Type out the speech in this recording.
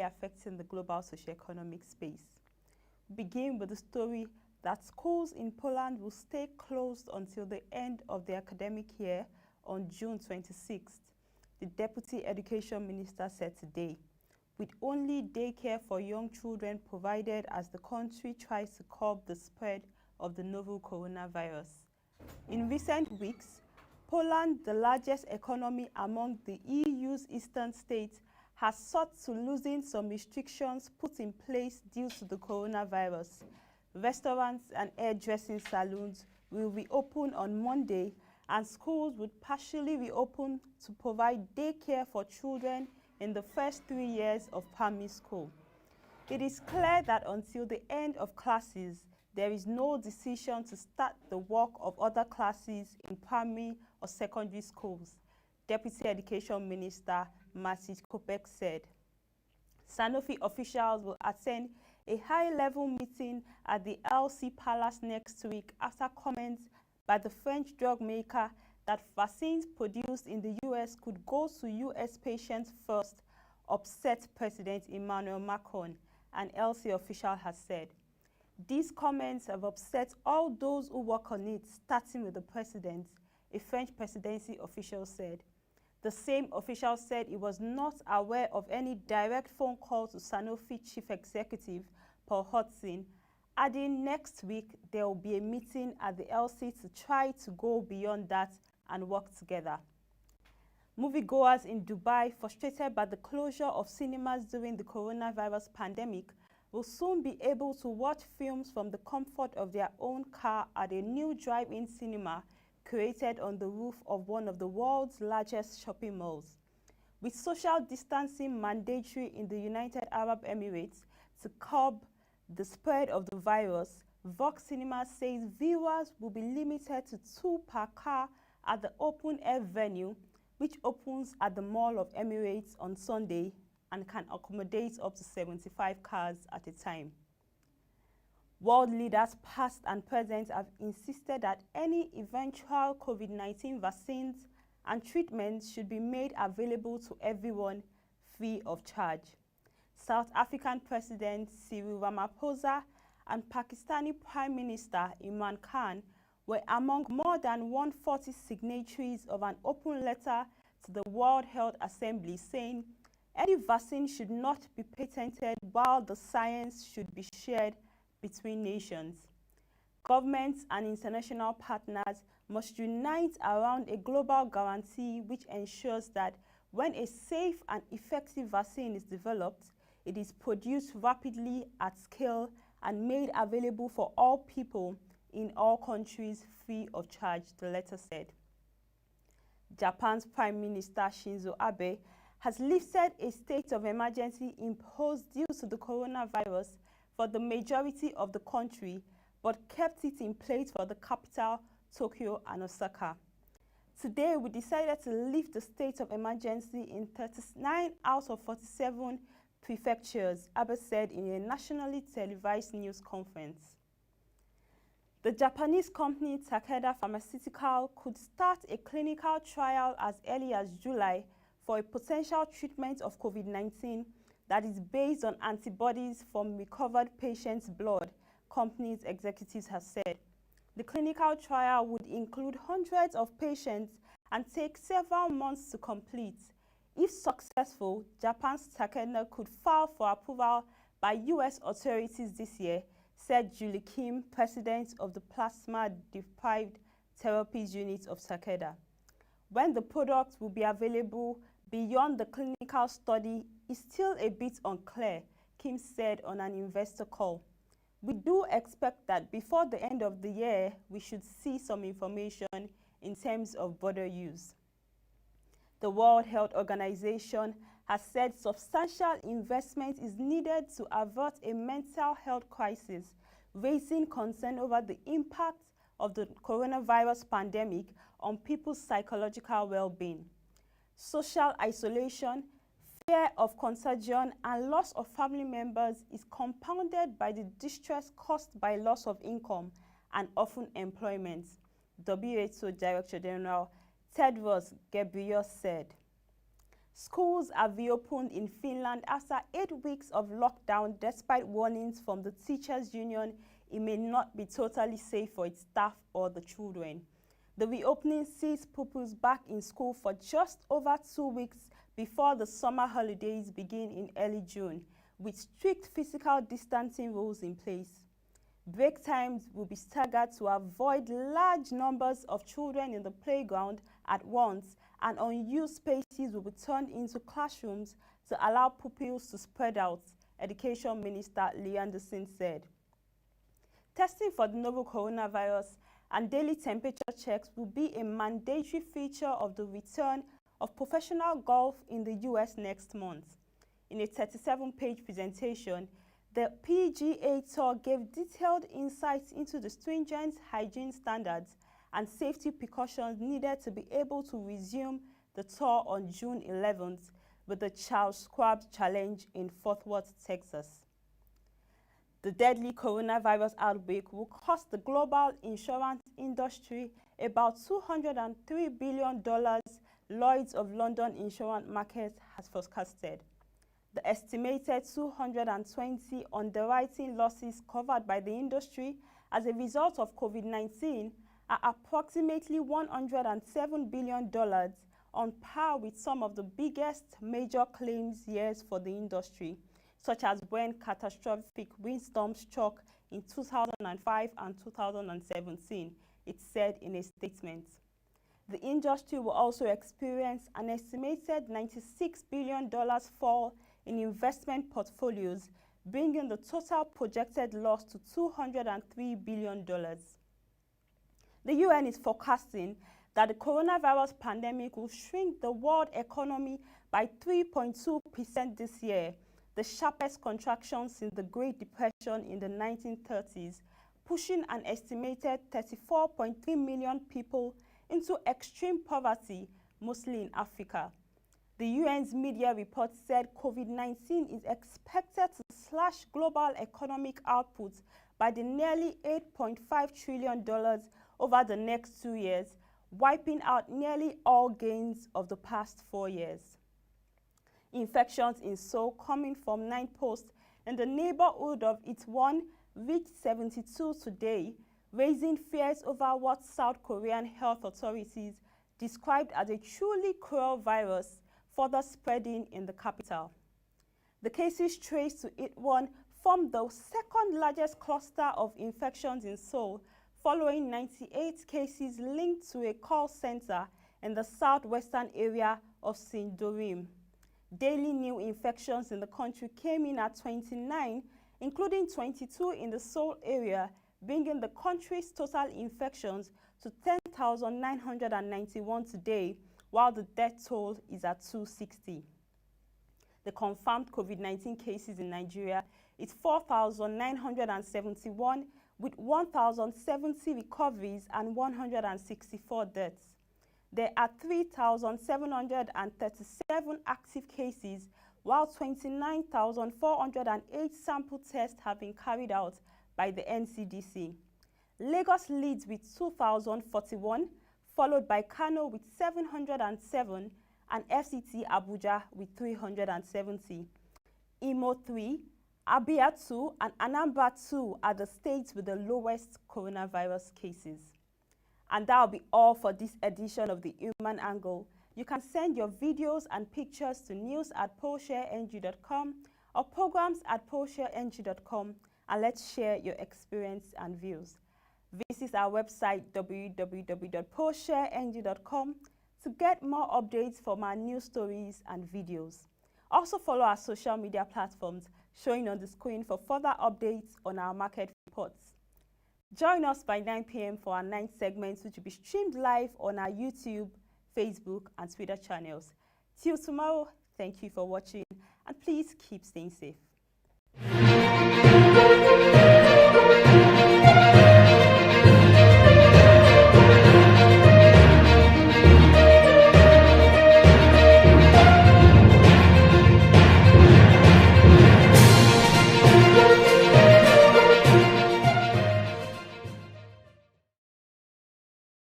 affecting the global socioeconomic space. We begin with the story that schools in Poland will stay closed until the end of the academic year on June 26th, the Deputy Education Minister said today, with only daycare for young children provided as the country tries to curb the spread of the novel coronavirus. In recent weeks, Poland, the largest economy among the EU's eastern states, has sought to loosen some restrictions put in place due to the coronavirus. Restaurants and hairdressing salons will reopen on Monday, and schools would partially reopen to provide daycare for children in the first 3 years of primary school. It is clear that until the end of classes, there is no decision to start the work of other classes in primary or secondary schools, Deputy Education Minister Maciej Kopek said. Sanofi officials will attend a high-level meeting at the LC Palace next week after comments by the French drug maker that vaccines produced in the US could go to US patients first upset President Emmanuel Macron, an LC official has said. These comments have upset all those who work on it, starting with the president, a French presidency official said. The same official said he was not aware of any direct phone call to Sanofi Chief Executive Paul Hudson, adding next week there will be a meeting at the LC to try to go beyond that and work together. Moviegoers in Dubai, frustrated by the closure of cinemas during the coronavirus pandemic, will soon be able to watch films from the comfort of their own car at a new drive-in cinema created on the roof of one of the world's largest shopping malls. With social distancing mandatory in the United Arab Emirates to curb the spread of the virus, Vox Cinema says viewers will be limited to 2 per car at the open-air venue, which opens at the Mall of Emirates on Sunday and can accommodate up to 75 cars at a time. World leaders past and present have insisted that any eventual COVID-19 vaccines and treatments should be made available to everyone free of charge. South African President Cyril Ramaphosa and Pakistani Prime Minister Imran Khan were among more than 140 signatories of an open letter to the World Health Assembly saying any vaccine should not be patented while the science should be shared between nations. Governments and international partners must unite around a global guarantee which ensures that when a safe and effective vaccine is developed, it is produced rapidly at scale and made available for all people in all countries free of charge, the letter said. Japan's Prime Minister Shinzo Abe has lifted a state of emergency imposed due to the coronavirus for the majority of the country, but kept it in place for the capital, Tokyo and Osaka. Today, we decided to lift the state of emergency in 39 out of 47 prefectures, Abe said in a nationally televised news conference. The Japanese company Takeda Pharmaceutical could start a clinical trial as early as July for a potential treatment of COVID-19 that is based on antibodies from recovered patients' blood, company's executives have said. The clinical trial would include hundreds of patients and take several months to complete. If successful, Japan's Takeda could file for approval by US authorities this year, said Julie Kim, president of the Plasma-Deprived Therapies Unit of Takeda. When the product will be available beyond the clinical study is still a bit unclear, Kim said on an investor call. We do expect that before the end of the year, we should see some information in terms of broader use. The World Health Organization has said substantial investment is needed to avert a mental health crisis, raising concern over the impact of the coronavirus pandemic on people's psychological well-being. Social isolation, fear of contagion, and loss of family members is compounded by the distress caused by loss of income and often employment, WHO Director General Tedros Ghebreyesus said. Schools have reopened in Finland after 8 weeks of lockdown despite warnings from the teachers' union it may not be totally safe for its staff or the children. The reopening sees pupils back in school for just over 2 weeks before the summer holidays begin in early June, with strict physical distancing rules in place. Break times will be staggered to avoid large numbers of children in the playground at once, and unused spaces will be turned into classrooms to allow pupils to spread out, Education Minister Lee Anderson said. Testing for the novel coronavirus and daily temperature checks will be a mandatory feature of the return of professional golf in the US next month. In a 37-page presentation, the PGA Tour gave detailed insights into the stringent hygiene standards and safety precautions needed to be able to resume the tour on June 11th with the Charles Schwab Challenge in Fort Worth, Texas. The deadly coronavirus outbreak will cost the global insurance industry about $203 billion, Lloyd's of London Insurance Markets has forecasted. The estimated 220 underwriting losses covered by the industry as a result of COVID-19 are approximately $107 billion, on par with some of the biggest major claims years for the industry, such as when catastrophic windstorms struck in 2005 and 2017, it said in a statement. The industry will also experience an estimated $96 billion fall in investment portfolios, bringing the total projected loss to $203 billion. The UN is forecasting that the coronavirus pandemic will shrink the world economy by 3.2% this year, the sharpest contraction since the Great Depression in the 1930s, pushing an estimated 34.3 million people into extreme poverty, mostly in Africa. The UN's media report said COVID-19 is expected to slash global economic output by the nearly $8.5 trillion over the next 2 years, wiping out nearly all gains of the past 4 years. Infections in Seoul, coming from 9 posts in the neighborhood of Itaewon, reached 72 today, raising fears over what South Korean health authorities described as a truly cruel virus further spreading in the capital. The cases traced to Itaewon formed the second largest cluster of infections in Seoul, following 98 cases linked to a call center in the southwestern area of Sindorim. Daily new infections in the country came in at 29, including 22 in the Seoul area, bringing the country's total infections to 10,991 today, while the death toll is at 260. The confirmed COVID-19 cases in Nigeria is 4,971, with 1,070 recoveries and 164 deaths. There are 3,737 active cases, while 29,408 sample tests have been carried out by the NCDC. Lagos leads with 2,041, followed by Kano with 707, and FCT Abuja with 370. Imo 3, Abia 2, and Anambra 2 are the states with the lowest coronavirus cases. And that will be all for this edition of the Human Angle. You can send your videos and pictures to news@polshareng.com or programs@polshareng.com, and let's share your experience and views. Visit our website www.polshareng.com to get more updates from our news stories and videos. Also follow our social media platforms showing on the screen for further updates on our market reports. Join us by 9 p.m. for our 9th segment, which will be streamed live on our YouTube, Facebook, and Twitter channels. Till tomorrow, thank you for watching, and please keep staying safe.